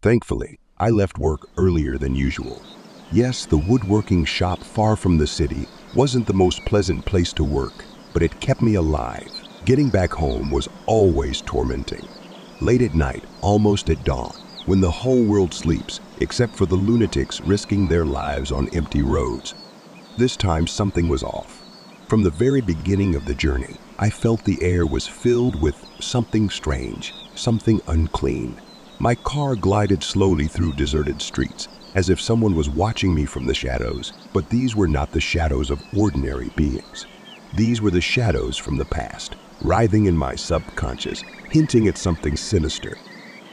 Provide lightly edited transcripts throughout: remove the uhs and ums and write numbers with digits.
Thankfully, I left work earlier than usual. Yes, the woodworking shop far from the city wasn't the most pleasant place to work, but it kept me alive. Getting back home was always tormenting. Late at night, almost at dawn, when the whole world sleeps, except for the lunatics risking their lives on empty roads. This time something was off. From the very beginning of the journey, I felt the air was filled with something strange, something unclean. My car glided slowly through deserted streets, as if someone was watching me from the shadows, but these were not the shadows of ordinary beings. These were the shadows from the past, writhing in my subconscious, hinting at something sinister.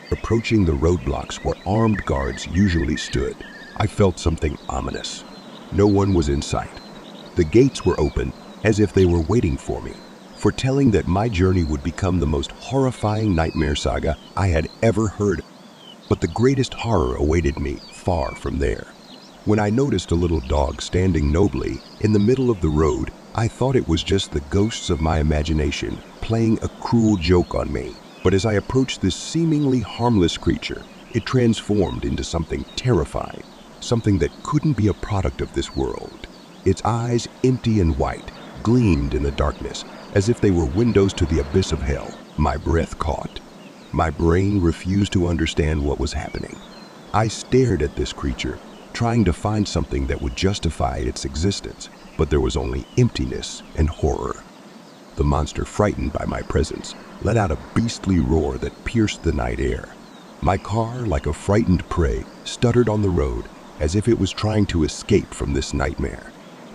Approaching the roadblocks where armed guards usually stood, I felt something ominous. No one was in sight. The gates were open, as if they were waiting for me, foretelling that my journey would become the most horrifying nightmare saga I had ever heard. But the greatest horror awaited me far from there. When I noticed a little dog standing nobly in the middle of the road, I thought it was just the ghosts of my imagination playing a cruel joke on me. But as I approached this seemingly harmless creature, it transformed into something terrifying, something that couldn't be a product of this world. Its eyes, empty and white, gleamed in the darkness, as if they were windows to the abyss of hell. My breath caught. My brain refused to understand what was happening. I stared at this creature, trying to find something that would justify its existence, but there was only emptiness and horror. The monster, frightened by my presence, let out a beastly roar that pierced the night air. My car, like a frightened prey, stuttered on the road, as if it was trying to escape from this nightmare.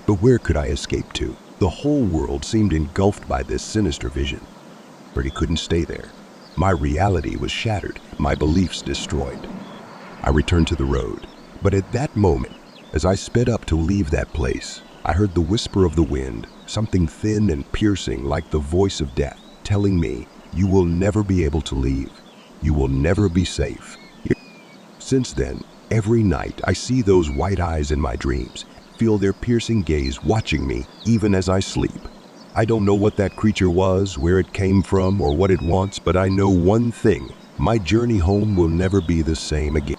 But where could I escape to? The whole world seemed engulfed by this sinister vision. But he couldn't stay there. My reality was shattered, my beliefs destroyed. I returned to the road, but at that moment, as I sped up to leave that place, I heard the whisper of the wind, something thin and piercing like the voice of death, telling me, "You will never be able to leave. You will never be safe." Since then, every night I see those white eyes in my dreams, feel their piercing gaze watching me even as I sleep. I don't know what that creature was, where it came from, or what it wants, but I know one thing: my journey home will never be the same again.